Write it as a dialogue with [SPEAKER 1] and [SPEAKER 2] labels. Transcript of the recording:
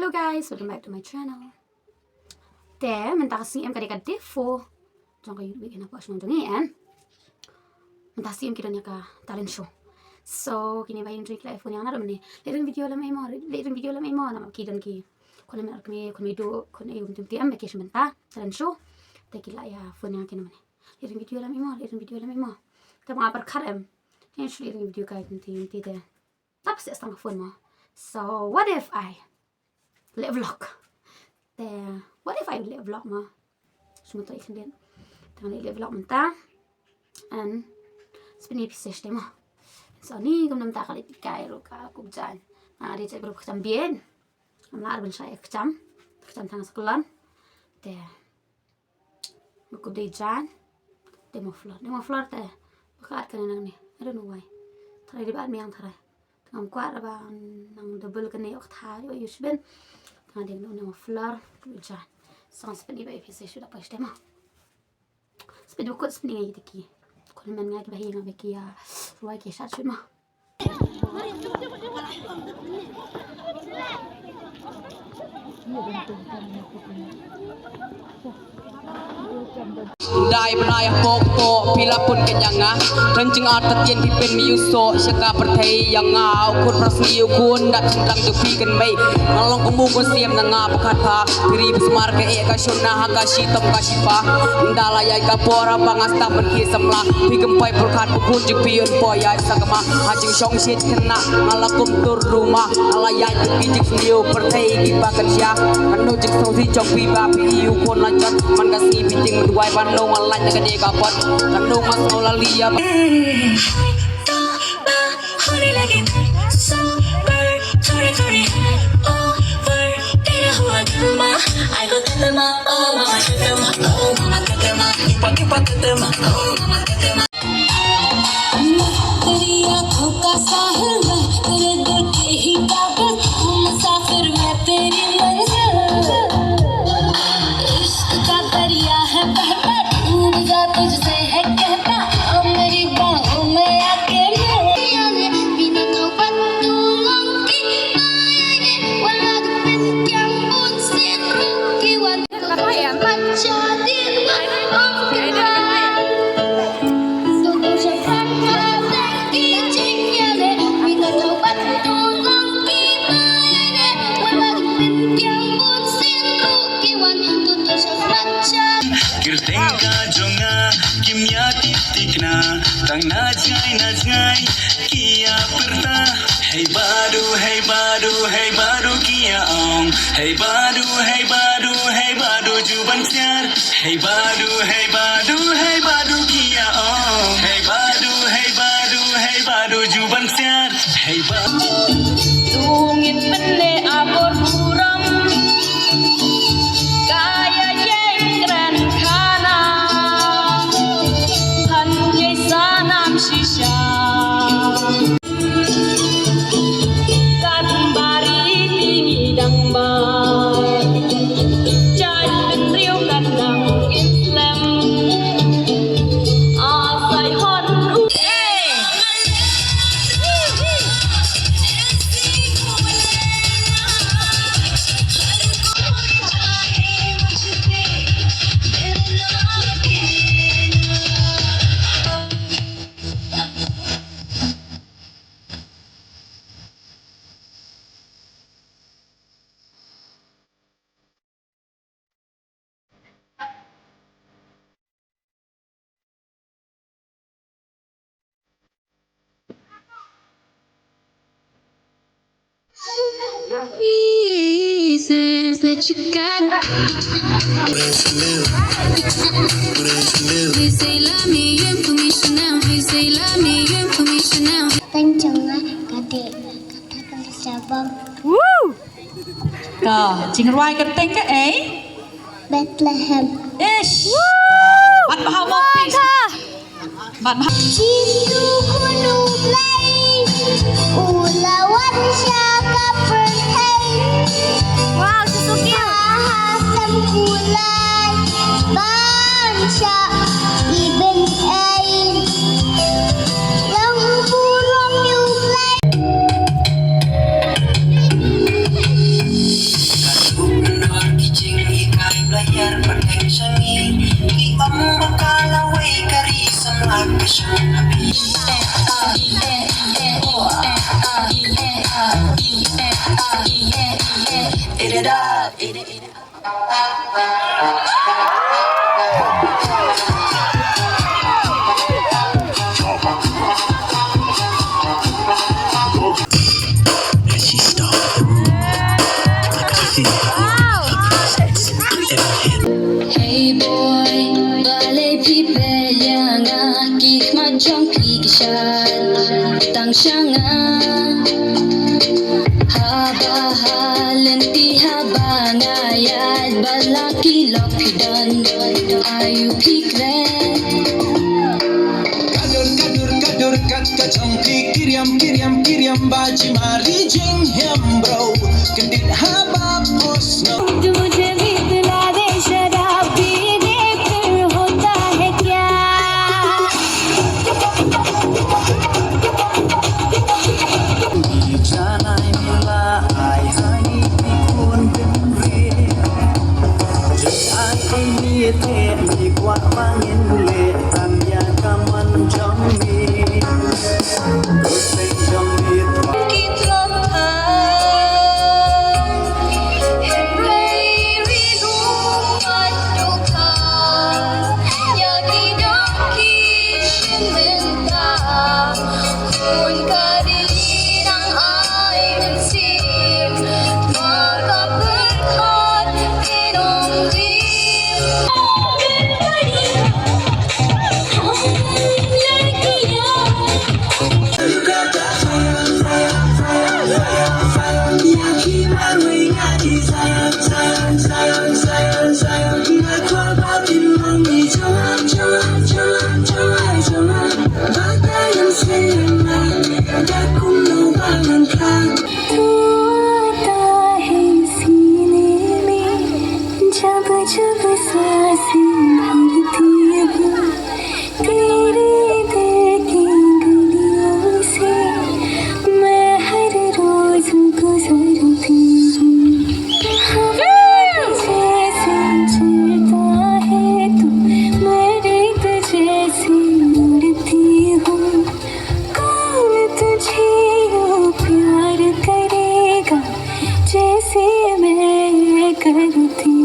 [SPEAKER 1] Hello guys, welcome back to my channel. Te mentasi em kadang defo. Jong kayu bikin aku asal nonton en. Mentasi em kiranya ka talent show. So kini bayin drink live phone yang ada mana. Lerin video lam emo nama kidan ki. Kone mer kone do kone yum tim tiam vacation benta talent show. Te kila ya phone yang kini mana. Lerin video lam emo. Te mau apa karem. Yang lerin video kayak tim te. Tapi saya setengah phone mo. So what if I let vlog? What if I let vlog ma? Semua tu ikan dia. Tengah let vlog mentah. And sebenarnya pisah deh ma. So ni kau nampak kali tikai ruka aku berjalan. Dia cakap grup kecam bien. Amlar ben saya kecam tengah sekolah. Teh aku dia jalan. Demo floor teh. Bukan kan nang ni. I don't know why. Terakhir di bawah miang terakhir. Tengah kuat apa nang double kena ok thari wa yusben. Tengah dia nang floor kujan. Sang sebenarnya bayi pisah sudah pas demo. Sebenarnya aku sebenarnya gitu ki. Kalau mana lagi bayi yang beki ya ruai kisah cuma.
[SPEAKER 2] Dai benai pokok pila pun kenyanga rencing atat yen pipen miuso syaka perthai yang ngau kun prasni kun dat cendang jupi kan mai ngalong kumu kun siam nanga pakat pa diri besmar ke e ka shona ha ka shitam ka shipa ndala yai ka pora pangasta men ki samla pi gempai perkat pun jupi on poya sakama hajing shong shit kena ngalakum tur rumah ala yai jupi jik niu perthai ki bakan sya anu jik song si chong pi ba pi yu kon lanjat man ka si piting menduai ban online na kani kapot kanung mas olalia hori lagi super sorry over dina huwa dama I go dama oh mama dama ipak dama oh mama dama तेरी आँखों का साहिल मैं तेरे दिल के ही काबिल हूँ मुसाफिर मैं तेरी मंजिल इश्क का दरिया है बहता डूब जा तुझसे है कहता ओ मेरी बाहों में आके बिना taubat tulong kita ini walau dipentiang pun seruki wanita baca dirma oh kita tunggu siapa lagi jingnya binar taubat tulong kita ini walau dipentiang pun seruki wanita baca
[SPEAKER 3] Kirtega jonga kimya titikna tang najai kia perta hey badu kia om hey badu juban siar hey badu kia om hey badu juban siar hey badu
[SPEAKER 2] tungit pende abor buram kaya jengkren kana han jai sanam shisha kan bari tinggi dang bar jai riu kan dang islam asai hon pieces that you got. They say love me, information now. They say love me, information now.
[SPEAKER 4] Kencengnya gede, katakan sabang
[SPEAKER 5] Rồi, chị Roy cái tên cái ấy.
[SPEAKER 4] Bethlehem.
[SPEAKER 5] Ish. Bạn bảo một piece. Bạn bảo
[SPEAKER 4] Cintu gunung lain, ulawan syaka perhai. Wow, Suzuki. Bahasa kulai, bangsa ibn ain. Yang burung nyuplai.
[SPEAKER 2] eat it up, eat it, eat it.
[SPEAKER 6] Hey boy, balay pipelya nga kikmat jong kikisyan tang siya nga haba halenti haba ngayad balaki lokidan ayu pikren
[SPEAKER 7] Kadur kat kacangki kiriam baji mari jeng hem bro kendit haba posno
[SPEAKER 4] तुझे भी पिला दे शराब पीने फिर होता है क्या
[SPEAKER 7] janai mila ai hani pikun benre ai ni the mi kwa mangin le tan ya kaman jammi Goseng jammi
[SPEAKER 4] तू आता है सीने में जब जब सांसें भरती हूँ तेरे दिल की गलियों से मैं हर रोज गुजरती हूँ जैसे चलता है तू मेरे जैसे उड़ती हूँ कौन तुझे यूं प्यार करेगा जैसे मैं करती